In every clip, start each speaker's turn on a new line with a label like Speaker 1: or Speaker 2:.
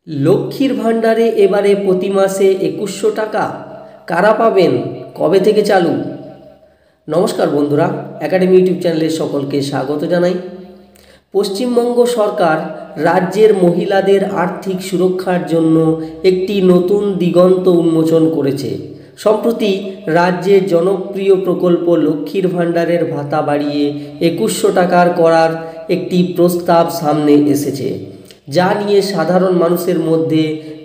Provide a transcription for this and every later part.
Speaker 1: লক্ষ্মীর ভাণ্ডারে এবারে প্রতি মাসে ২১০০ টাকা কারা পাবেন, কবে থেকে চালু? নমস্কার বন্ধুরা, একাডেমি ইউটিউব চ্যানেলে সকলকে স্বাগত জানাই। পশ্চিমবঙ্গ সরকার রাজ্যের মহিলাদের আর্থিক সুরক্ষার জন্য একটি নতুন দিগন্ত উন্মোচন করেছে। সম্প্রতি রাজ্যের জনপ্রিয় প্রকল্প লক্ষ্মীর ভাণ্ডারের ভাতা বাড়িয়ে ২১০০ টাকার করার একটি প্রস্তাব সামনে এসেছে, যা নিয়ে সাধারণ মানুষের মধ্যে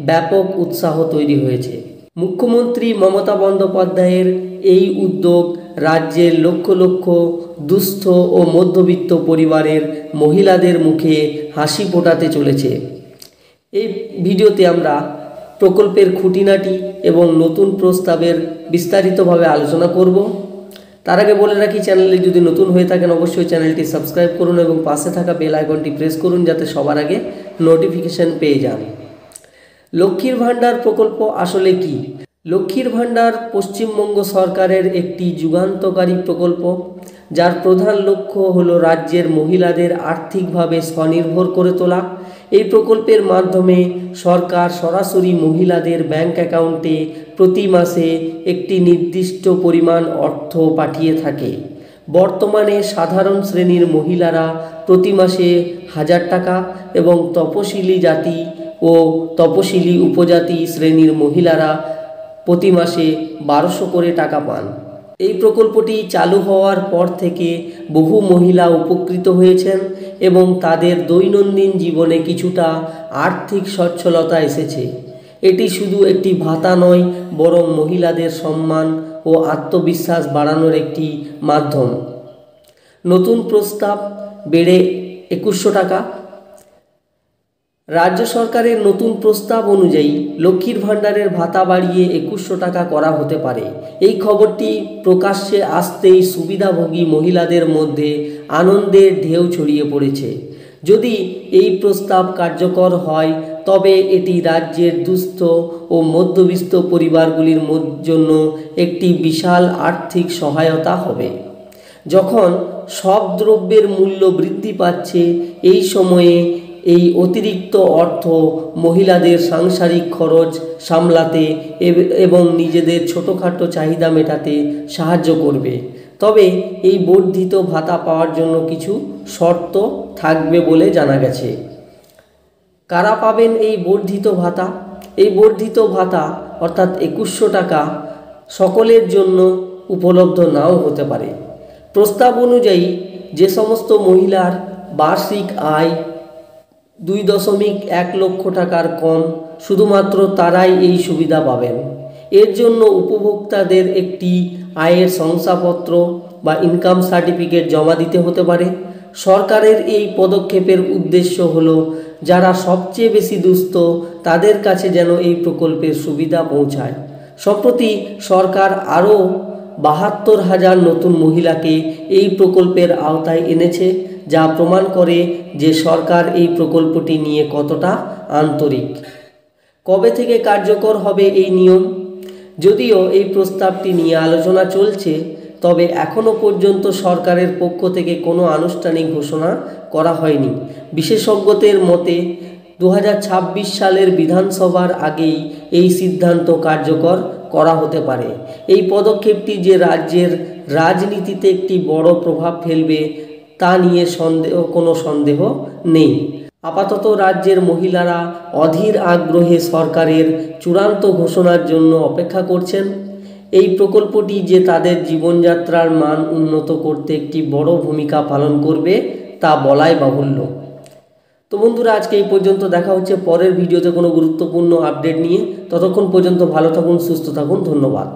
Speaker 1: ব্যাপক উৎসাহ তৈরি হয়েছে। মুখ্যমন্ত্রী মমতা বন্দ্যোপাধ্যায়ের এই উদ্যোগ রাজ্যের লক্ষ লক্ষ দুস্থ ও মধ্যবিত্ত পরিবারের মহিলাদের মুখে হাসি ফোটাতে চলেছে। এই ভিডিওতে আমরা প্রকল্পের খুঁটিনাটি এবং নতুন প্রস্তাবের বিস্তারিতভাবে আলোচনা করব। তার আগে বলে রাখি, চ্যানেলে যদি নতুন হয়ে থাকেন অবশ্যই চ্যানেলটি সাবস্ক্রাইব করুন এবং পাশে থাকা বেল আইকনটি প্রেস করুন যাতে সবার আগে নোটিফিকেশন পেয়ে যান। লক্ষ্মীর ভাণ্ডার প্রকল্প আসলে কি? লক্ষ্মীর ভাণ্ডার পশ্চিমবঙ্গ সরকারের একটি যুগান্তকারী প্রকল্প, যার প্রধান লক্ষ্য হলো রাজ্যের মহিলাদের আর্থিকভাবে স্বনির্ভর করে তোলা। এই প্রকল্পের মাধ্যমে সরকার সরাসরি মহিলাদের ব্যাংক অ্যাকাউন্টে প্রতি মাসে একটি নির্দিষ্ট পরিমাণ অর্থ পাঠিয়ে থাকে। বর্তমানে সাধারণ শ্রেণীর মহিলারা প্রতি মাসে ১০০০ টাকা এবং তপশিলি জাতি ও তপশিলি উপজাতি শ্রেণীর মহিলারা প্রতি মাসে ১২০০ করে টাকা পান। এই প্রকল্পটি চালু হওয়ার পর থেকে বহু মহিলা উপকৃত হয়েছেন এবং তাদের দৈনন্দিন জীবনে কিছুটা আর্থিক সচ্ছলতা এসেছে। এটি শুধু একটি ভাতা নয়, বরং মহিলাদের সম্মান ও আত্মবিশ্বাস বাড়ানোর একটি মাধ্যম। নতুন প্রস্তাব বেড়ে ২১০০ টাকা। রাজ্য সরকারের নতুন প্রস্তাব অনুযায়ী লক্ষ্মীর ভাণ্ডারের ভাতা বাড়িয়ে ২১০০ টাকা করা হতে পারে। এই খবরটি প্রকাশ্যে আসতেই সুবিধাভোগী মহিলাদের মধ্যে আনন্দের ঢেউ ছড়িয়ে পড়েছে। যদি এই প্রস্তাব কার্যকর হয় তবে এটি রাজ্যের দুস্থ ও মধ্যবিত্ত পরিবারগুলির জন্য একটি বিশাল আর্থিক সহায়তা হবে। যখন সব দ্রব্যের মূল্য বৃদ্ধি পাচ্ছে, এই সময়ে এই অতিরিক্ত অর্থ মহিলাদের সাংসারিক খরচ সামলাতে এবং নিজেদের ছোটোখাটো চাহিদা মেটাতে সাহায্য করবে। তবে এই বর্ধিত ভাতা পাওয়ার জন্য কিছু শর্ত থাকবে বলে জানা গেছে। কারা পাবেন এই বর্ধিত ভাতা? এই বর্ধিত ভাতা অর্থাৎ ২১০০ টাকা সকলের জন্য উপলব্ধ নাও হতে পারে। প্রস্তাব অনুযায়ী যে সমস্ত মহিলার বার্ষিক আয় ২.১ লক্ষ টাকার কম, শুধুমাত্র তারাই এই সুবিধা পাবেন। এর জন্য উপভোক্তাদের একটি আয়ের শংসাপত্র বা ইনকাম সার্টিফিকেট জমা দিতে হতে পারে। সরকারের এই পদক্ষেপের উদ্দেশ্য হলো যারা সবচেয়ে বেশি দুস্থ তাদের কাছে যেন এই প্রকল্পের সুবিধা পৌঁছায়। সম্প্রতি সরকার আরও ৭২,০০০ নতুন মহিলাকে এই প্রকল্পের আওতায় এনেছে, যা প্রমাণ করে যে সরকার এই প্রকল্পটি নিয়ে কতটা আন্তরিক। কবে থেকে কার্যকর হবে এই নিয়ম? যদিও এই প্রস্তাবটি নিয়ে আলোচনা চলছে, তবে এখনও পর্যন্ত সরকারের পক্ষ থেকে কোনো আনুষ্ঠানিক ঘোষণা করা হয়নি। বিশেষজ্ঞদের মতে ২০২৬ সালের বিধানসভার আগেই এই সিদ্ধান্ত কার্যকর করা হতে পারে। এই পদক্ষেপটি যে রাজ্যের রাজনীতিতে একটি বড় প্রভাব ফেলবে তা নিয়ে কোনো সন্দেহ নেই। আপাতত রাজ্যের মহিলারা অধীর আগ্রহে সরকারের চূড়ান্ত ঘোষণার জন্য অপেক্ষা করছেন। এই প্রকল্পটি যে তাদের জীবনযাত্রার মান উন্নত করতে একটি বড় ভূমিকা পালন করবে তা বলাই বাহুল্য। তো বন্ধুরা, আজকে এই পর্যন্ত। দেখা হচ্ছে পরের ভিডিওতে কোনো গুরুত্বপূর্ণ আপডেট নিয়ে। ততক্ষণ পর্যন্ত ভালো থাকুন, সুস্থ থাকুন। ধন্যবাদ।